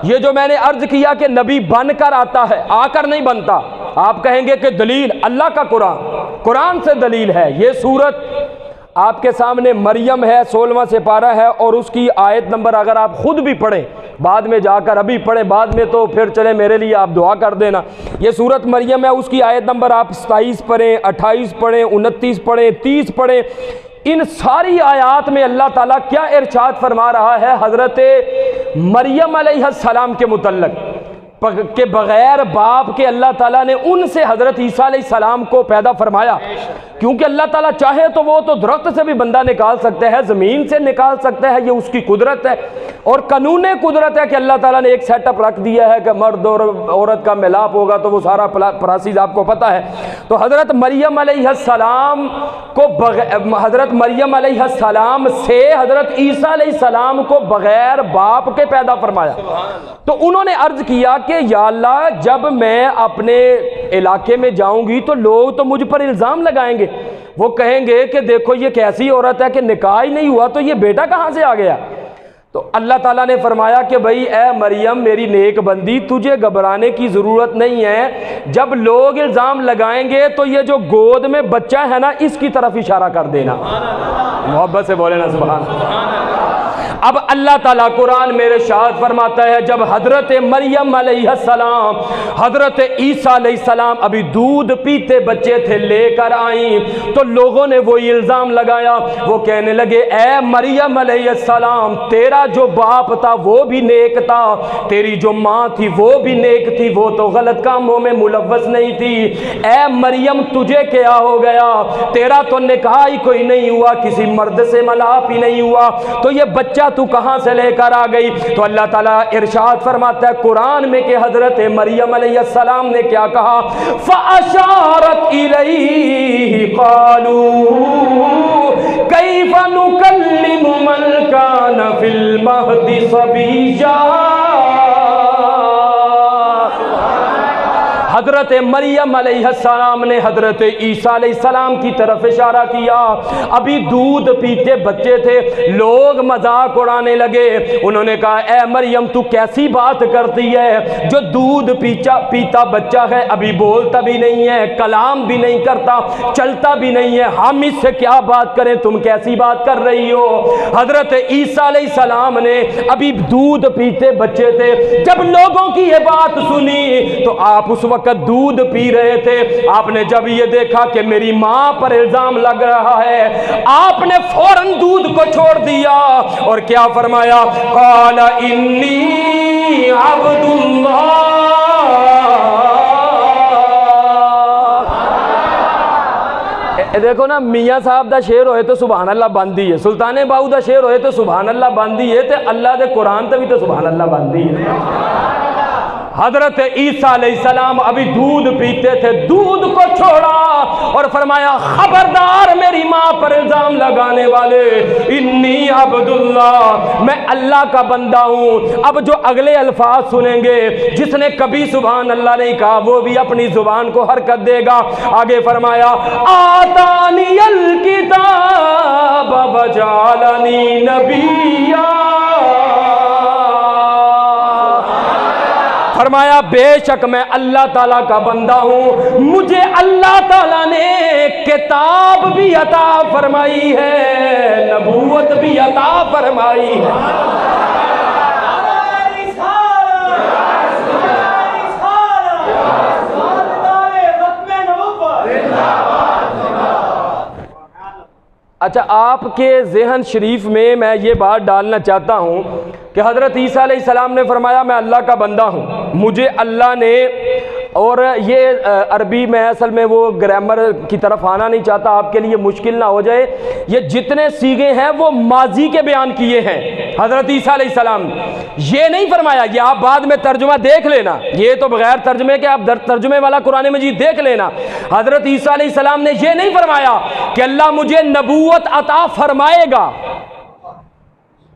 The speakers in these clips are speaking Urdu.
یہ جو میں نے عرض کیا کہ نبی بن کر آتا ہے، آ کر نہیں بنتا، آپ کہیں گے کہ دلیل اللہ کا قرآن سے دلیل ہے۔ یہ سورت آپ کے سامنے مریم ہے، 16واں سپارہ ہے، اور اس کی آیت نمبر اگر آپ خود بھی پڑھیں، بعد میں جا کر ابھی پڑھیں، بعد میں تو پھر چلے میرے لیے آپ دعا کر دینا۔ یہ سورت مریم ہے، اس کی آیت نمبر آپ 27 پڑھیں، 28 پڑھیں، 29 پڑھیں، 30 پڑھیں۔ ان ساری آیات میں اللہ تعالیٰ کیا ارشاد فرما رہا ہے حضرت مریم علیہ السلام کے متعلق کہ بغیر باپ کے اللہ تعالیٰ نے ان سے حضرت عیسیٰ علیہ السلام کو پیدا فرمایا، کیونکہ اللہ تعالیٰ چاہے تو وہ تو درخت سے بھی بندہ نکال سکتے ہیں، زمین سے نکال سکتے ہیں، یہ اس کی قدرت ہے، اور قانون قدرت ہے کہ اللہ تعالیٰ نے ایک سیٹ اپ رکھ دیا ہے کہ مرد اور عورت کا ملاپ ہوگا تو وہ سارا پراسیز آپ کو پتہ ہے۔ تو حضرت مریم علیہ السلام کو حضرت مریم علیہ السلام سے حضرت عیسیٰ علیہ السلام کو بغیر باپ کے پیدا فرمایا۔ تو انہوں نے عرض کیا کہ یا اللہ، جب میں اپنے علاقے میں جاؤں گی تو لوگ تو مجھ پر الزام لگائیں گے، وہ کہیں گے کہ دیکھو یہ کیسی عورت ہے کہ نکاح ہی نہیں ہوا، تو یہ بیٹا کہاں سے آ گیا؟ تو اللہ تعالیٰ نے فرمایا کہ بھئی اے مریم میری نیک بندی، تجھے گھبرانے کی ضرورت نہیں ہے، جب لوگ الزام لگائیں گے تو یہ جو گود میں بچہ ہے نا اس کی طرف اشارہ کر دینا۔ محبت سے بولے نا سبحان اللہ۔ اب اللہ تعالیٰ قرآن میں ارشاد فرماتا ہے جب حضرت مریم علیہ السلام حضرت عیسیٰ علیہ السلام ابھی دودھ پیتے بچے تھے لے کر آئیں تو لوگوں نے وہی الزام لگایا، وہ کہنے لگے اے مریم علیہ السلام تیرا جو باپ تھا وہ بھی نیک تھا، تیری جو ماں تھی وہ بھی نیک تھی، وہ تو غلط کاموں میں ملوث نہیں تھی، اے مریم تجھے کیا ہو گیا، تیرا تو نکاح ہی کوئی نہیں ہوا، کسی مرد سے ملاپ ہی نہیں ہوا، تو یہ بچہ تو کہاں سے لے کر آ گئی؟ تو اللہ تعالیٰ ارشاد فرماتا ہے قرآن میں کہ حضرت مریم علیہ السلام نے کیا کہا، فَأَشَارَتْ إِلَيْهِ قَالُوا كَيْفَ نُكَلِّمُ مَنْ كَانَ فِي الْمَهْدِ صَبِيًّا۔ حضرت مریم علیہ السلام نے حضرت عیسیٰ علیہ السلام کی طرف اشارہ کیا، ابھی دودھ پیتے بچے تھے، لوگ مذاق اڑانے لگے، انہوں نے کہا اے مریم تو کیسی بات کرتی ہے، جو دودھ پیتا بچہ ہے، ابھی بولتا بھی نہیں ہے، کلام بھی نہیں کرتا، چلتا بھی نہیں ہے، ہم اس سے کیا بات کریں، تم کیسی بات کر رہی ہو؟ حضرت عیسیٰ علیہ السلام نے ابھی دودھ پیتے بچے تھے، جب لوگوں کی یہ بات سنی تو آپ اس وقت دودھ پی رہے تھے، آپ نے جب یہ دیکھا کہ میری ماں پر الزام لگ رہا ہے آپ نے فوراً دودھ کو چھوڑ دیا اور کیا فرمایا، قال انی عبد اللہ۔ دیکھو نا میاں صاحب دا شعر ہوئے تو سبحان اللہ باندھی ہے، سلطان باہو دا شعر ہوئے تو سبحان اللہ باندھی ہے، تے اللہ دے قرآن تے بھی تو سبحان اللہ باندھی ہے۔ حضرت عیسیٰ علیہ السلام ابھی دودھ پیتے تھے، دودھ کو چھوڑا اور فرمایا خبردار میری ماں پر الزام لگانے والے، انی عبداللہ میں اللہ کا بندہ ہوں۔ اب جو اگلے الفاظ سنیں گے جس نے کبھی سبحان اللہ نہیں کہا وہ بھی اپنی زبان کو حرکت دے گا۔ آگے فرمایا آتانی الکتاب وجعلنی نبیا، فرمایا بے شک میں اللہ تعالیٰ کا بندہ ہوں، مجھے اللہ تعالیٰ نے کتاب بھی عطا فرمائی ہے، نبوت بھی عطا فرمائی ہے۔ اچھا آپ کے ذہن شریف میں میں یہ بات ڈالنا چاہتا ہوں کہ حضرت عیسیٰ علیہ السلام نے فرمایا میں اللہ کا بندہ ہوں، مجھے اللہ نے، اور یہ عربی میں اصل میں وہ گرامر کی طرف آنا نہیں چاہتا آپ کے لیے مشکل نہ ہو جائے، یہ جتنے صیغے ہیں وہ ماضی کے بیان کیے ہیں حضرت عیسیٰ علیہ السلام، یہ نہیں فرمایا، یہ آپ بعد میں ترجمہ دیکھ لینا، یہ تو بغیر ترجمے کے آپ ترجمے والا قرآن مجید دیکھ لینا، حضرت عیسیٰ علیہ السلام نے یہ نہیں فرمایا کہ اللہ مجھے نبوت عطا فرمائے گا،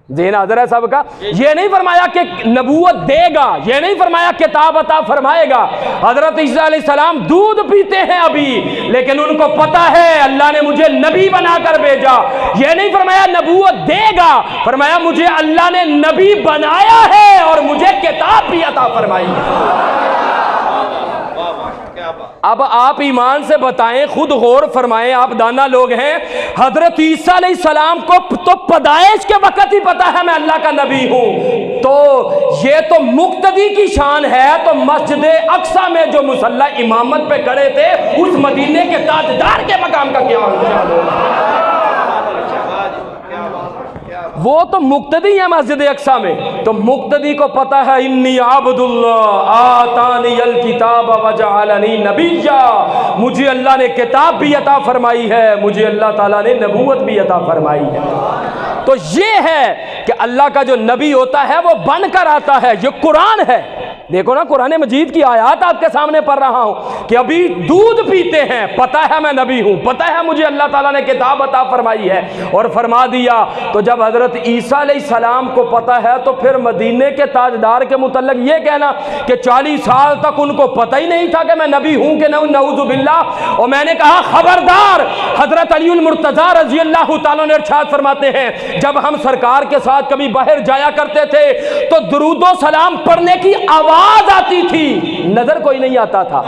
ذہن حاضر ہے سب کا، یہ نہیں فرمایا کہ نبوت دے گا، یہ نہیں فرمایا کتاب عطا فرمائے گا۔ حضرت عیسیٰ علیہ السلام دودھ پیتے ہیں ابھی، لیکن ان کو پتا ہے اللہ نے مجھے نبی بنا کر بھیجا، یہ نہیں فرمایا نبوت دے گا، فرمایا مجھے اللہ نے نبی بنایا ہے اور مجھے کتاب بھی عطا فرمائی ہے۔ اب آپ ایمان سے بتائیں، خود غور فرمائیں، آپ دانا لوگ ہیں، حضرت عیسیٰ علیہ السلام کو تو پیدائش کے وقت ہی پتا ہے میں اللہ کا نبی ہوں، تو یہ تو مقتدی کی شان ہے، تو مسجد اقصی میں جو مصلی امامت پہ کھڑے تھے اس مدینے کے تاجدار کے مقام کا کیا ہوگا؟ وہ تو مقتدی ہے مسجد اقصی میں، تو مقتدی کو پتا ہے انی عبد اللہ آتانی الکتاب وجعلنی نبیا، مجھے اللہ نے کتاب بھی عطا فرمائی ہے، مجھے اللہ تعالیٰ نے نبوت بھی عطا فرمائی ہے۔ تو یہ ہے کہ اللہ کا جو نبی ہوتا ہے وہ بن کر آتا ہے، یہ قرآن ہے۔ دیکھو نا قرآن مجید کی آیات آپ کے سامنے پڑھ رہا ہوں کہ ابھی دودھ پیتے ہیں، پتہ ہے میں نبی ہوں، پتہ ہے مجھے اللہ تعالیٰ نے کتاب عطا فرمائی ہے اور فرما دیا۔ تو جب حضرت عیسیٰ علیہ السلام کو پتہ ہے تو پھر مدینے کے تاجدار کے متعلق یہ کہنا کہ 40 سال تک ان کو پتہ ہی نہیں تھا کہ میں نبی ہوں کہ نعوذ باللہ۔ اور میں نے کہا خبردار، حضرت علی المرتضیٰ رضی اللہ تعالیٰ نے ارشاد فرماتے ہیں جب ہم سرکار کے ساتھ کبھی باہر جایا کرتے تھے تو درود و سلام پڑھنے کی آواز آتی تھی، نظر کوئی نہیں آتا تھا،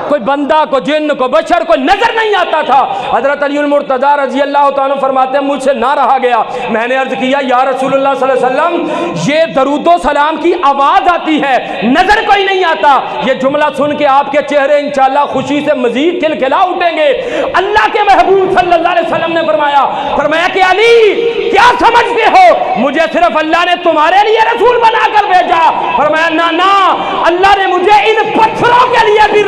کوئی بندہ کو جن کو بشر کو نظر نہیں آتا تھا۔ حضرت علی المرتضیٰ رضی اللہ تعالیٰ فرماتے ہیں مجھ سے نہ رہا گیا، میں نے عرض کیا یا رسول اللہ صلی اللہ علیہ وسلم یہ درود و سلام کی آواز آتی ہے، نظر کوئی نہیں آتا۔ یہ جملہ سن کے آپ کے چہرے انشاءاللہ خوشی سے مزید کھلکھلا اٹھیں گے۔ اللہ کے محبوب صلی اللہ علیہ وسلم نے فرمایا کہ علی کیا سمجھتے ہو مجھے صرف اللہ نے تمہارے لیے رسول بنا کر بھیجا؟ فرمایا نا نا، اللہ نے مجھے ان پتھروں کے لیے بھی